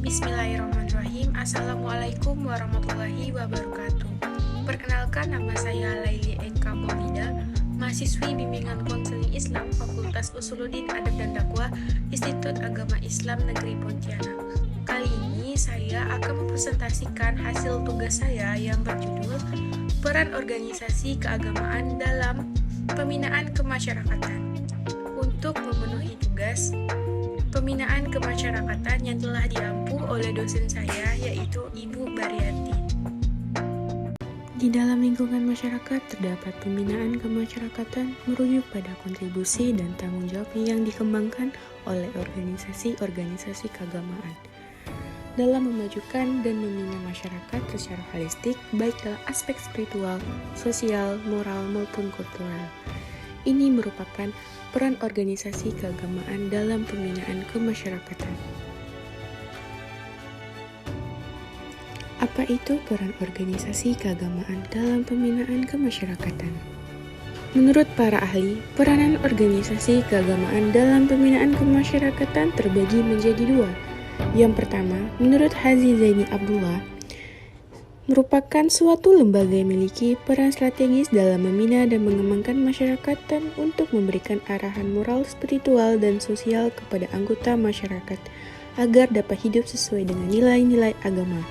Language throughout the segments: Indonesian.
Bismillahirrahmanirrahim. Assalamualaikum warahmatullahi wabarakatuh. Perkenalkan, nama saya Laili Eka Maulida, mahasiswi bimbingan konseling Islam Fakultas Usuluddin Adab dan Dakwah Institut Agama Islam Negeri Pontianak. Kali ini saya akan mempresentasikan hasil tugas saya yang berjudul Peran Organisasi Keagamaan dalam Pembinaan Kemasyarakatan. Untuk memenuhi tugas pembinaan kemasyarakatan yang telah diampu oleh dosen saya, yaitu Ibu Baryati. Di dalam lingkungan masyarakat terdapat pembinaan kemasyarakatan merujuk pada kontribusi dan tanggung jawab yang dikembangkan oleh organisasi-organisasi keagamaan dalam memajukan dan membina masyarakat secara holistik, baik dalam aspek spiritual, sosial, moral, maupun kultural. Ini merupakan peran organisasi keagamaan dalam pembinaan kemasyarakatan. Apa itu peran organisasi keagamaan dalam pembinaan kemasyarakatan? Menurut para ahli, peranan organisasi keagamaan dalam pembinaan kemasyarakatan terbagi menjadi dua. Yang pertama, menurut Haji Zaini Abdullah, merupakan suatu lembaga yang memiliki peran strategis dalam membina dan mengembangkan masyarakat dan untuk memberikan arahan moral, spiritual, dan sosial kepada anggota masyarakat agar dapat hidup sesuai dengan nilai-nilai agama.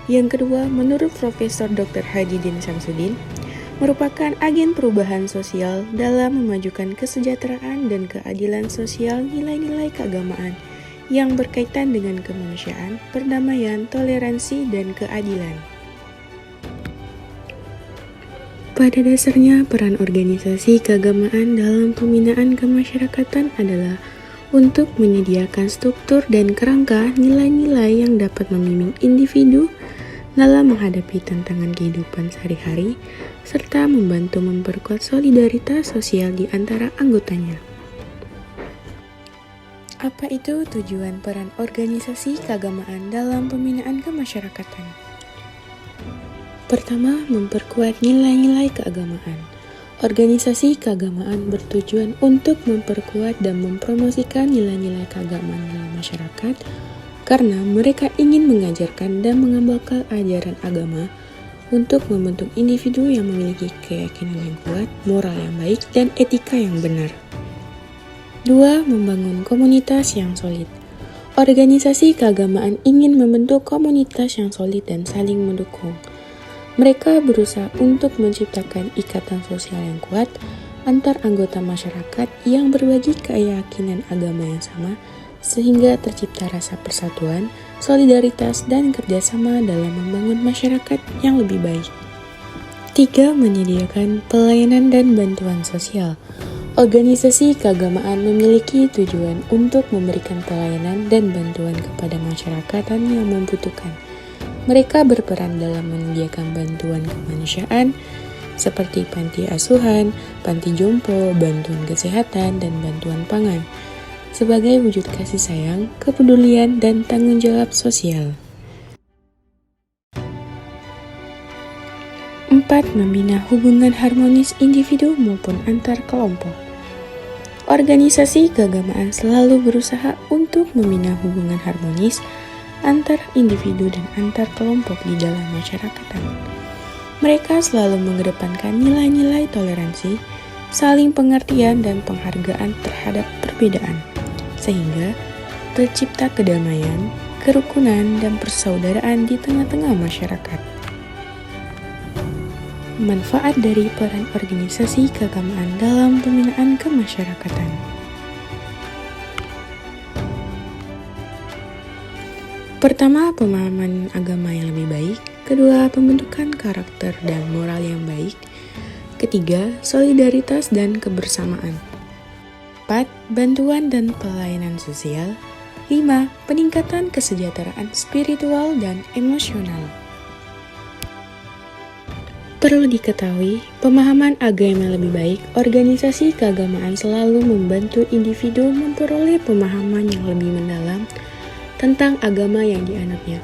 Yang kedua, menurut Profesor Dr. Haji Din Samsudin, merupakan agen perubahan sosial dalam memajukan kesejahteraan dan keadilan sosial nilai-nilai keagamaan yang berkaitan dengan kemanusiaan, perdamaian, toleransi, dan keadilan. Pada dasarnya, peran organisasi keagamaan dalam pembinaan kemasyarakatan adalah untuk menyediakan struktur dan kerangka nilai-nilai yang dapat membimbing individu dalam menghadapi tantangan kehidupan sehari-hari, serta membantu memperkuat solidaritas sosial di antara anggotanya. Apa itu tujuan peran organisasi keagamaan dalam pembinaan kemasyarakatan? Pertama, memperkuat nilai-nilai keagamaan. Organisasi keagamaan bertujuan untuk memperkuat dan mempromosikan nilai-nilai keagamaan dalam masyarakat karena mereka ingin mengajarkan dan mengamalkan ajaran agama untuk membentuk individu yang memiliki keyakinan yang kuat, moral yang baik, dan etika yang benar. 2. Membangun komunitas yang solid. Organisasi keagamaan ingin membentuk komunitas yang solid dan saling mendukung. Mereka berusaha untuk menciptakan ikatan sosial yang kuat antar anggota masyarakat yang berbagi keyakinan agama yang sama, sehingga tercipta rasa persatuan, solidaritas, dan kerjasama dalam membangun masyarakat yang lebih baik. 3. Menyediakan pelayanan dan bantuan sosial. Organisasi keagamaan memiliki tujuan untuk memberikan pelayanan dan bantuan kepada masyarakat yang membutuhkan. Mereka berperan dalam menyediakan bantuan kemanusiaan seperti panti asuhan, panti jompo, bantuan kesehatan, dan bantuan pangan sebagai wujud kasih sayang, kepedulian, dan tanggung jawab sosial. 4. Membina hubungan harmonis individu maupun antar kelompok. Organisasi keagamaan selalu berusaha untuk membina hubungan harmonis antar individu dan antar kelompok di dalam masyarakat. Mereka selalu mengedepankan nilai-nilai toleransi, saling pengertian, dan penghargaan terhadap perbedaan, sehingga tercipta kedamaian, kerukunan, dan persaudaraan di tengah-tengah masyarakat. Manfaat dari peran organisasi keagamaan dalam pembinaan kemasyarakatan. Pertama, pemahaman agama yang lebih baik. Kedua, pembentukan karakter dan moral yang baik. Ketiga, solidaritas dan kebersamaan. 4. Bantuan dan pelayanan sosial. 5. Peningkatan kesejahteraan spiritual dan emosional. Perlu diketahui, pemahaman agama yang lebih baik, organisasi keagamaan selalu membantu individu memperoleh pemahaman yang lebih mendalam tentang agama yang dianutnya.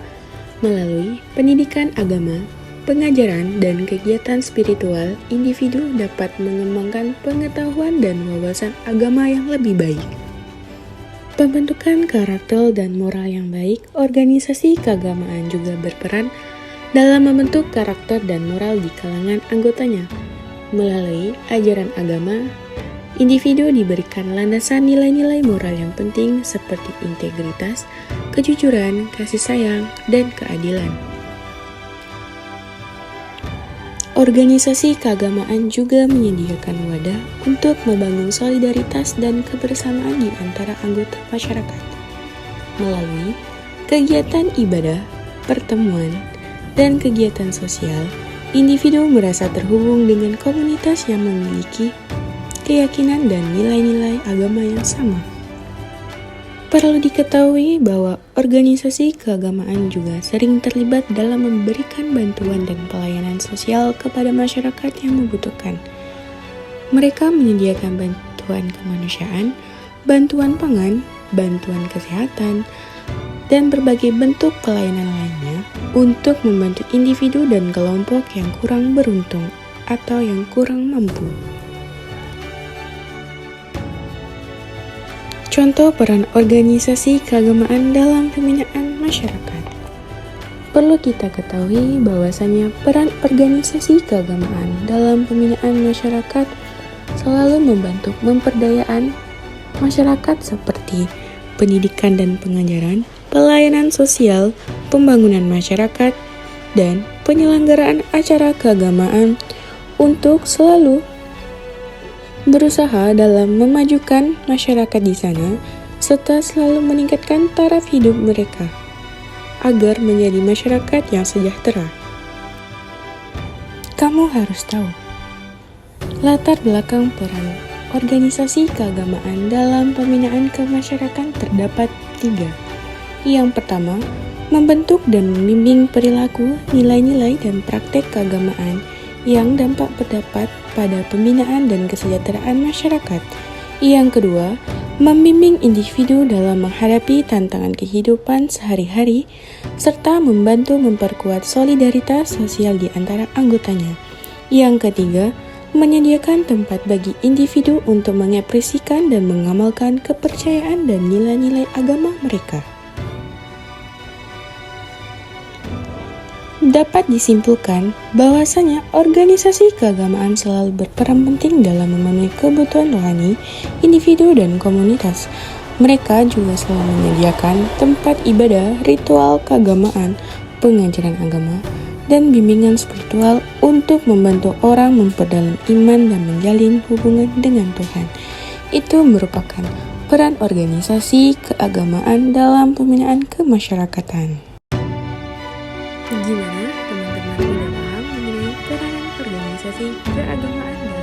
Melalui pendidikan agama, pengajaran, dan kegiatan spiritual, individu dapat mengembangkan pengetahuan dan wawasan agama yang lebih baik. Pembentukan karakter dan moral yang baik, organisasi keagamaan juga berperan dalam membentuk karakter dan moral di kalangan anggotanya. Melalui ajaran agama, individu diberikan landasan nilai-nilai moral yang penting seperti integritas, kejujuran, kasih sayang, dan keadilan. Organisasi keagamaan juga menyediakan wadah untuk membangun solidaritas dan kebersamaan di antara anggota masyarakat. Melalui kegiatan ibadah, pertemuan, dan kegiatan sosial, individu merasa terhubung dengan komunitas yang memiliki keyakinan dan nilai-nilai agama yang sama. Perlu diketahui bahwa organisasi keagamaan juga sering terlibat dalam memberikan bantuan dan pelayanan sosial kepada masyarakat yang membutuhkan. Mereka menyediakan bantuan kemanusiaan, bantuan pangan, bantuan kesehatan, dan berbagai bentuk pelayanan lainnya untuk membantu individu dan kelompok yang kurang beruntung atau yang kurang mampu. Contoh peran organisasi keagamaan dalam pembinaan masyarakat. Perlu kita ketahui bahwasanya peran organisasi keagamaan dalam pembinaan masyarakat selalu membantu pemberdayaan masyarakat seperti pendidikan dan pengajaran, pelayanan sosial, pembangunan masyarakat, dan penyelenggaraan acara keagamaan untuk selalu berusaha dalam memajukan masyarakat di sana, serta selalu meningkatkan taraf hidup mereka, agar menjadi masyarakat yang sejahtera. Kamu harus tahu, latar belakang peran organisasi keagamaan dalam pembinaan kemasyarakatan terdapat 3. Yang pertama, membentuk dan membimbing perilaku, nilai-nilai, dan praktek keagamaan yang dampak berdampak pada pembinaan dan kesejahteraan masyarakat. Yang kedua, membimbing individu dalam menghadapi tantangan kehidupan sehari-hari, serta membantu memperkuat solidaritas sosial di antara anggotanya. Yang ketiga, menyediakan tempat bagi individu untuk mengekspresikan dan mengamalkan kepercayaan dan nilai-nilai agama mereka. Dapat disimpulkan bahwasanya organisasi keagamaan selalu berperan penting dalam memenuhi kebutuhan rohani individu dan komunitas. Mereka juga selalu menyediakan tempat ibadah, ritual keagamaan, pengajaran agama, dan bimbingan spiritual untuk membantu orang memperdalam iman dan menjalin hubungan dengan Tuhan. Itu merupakan peran organisasi keagamaan dalam pembinaan kemasyarakatan. Gimana teman-teman udah paham mengenai peranan organisasi keagamaan dalam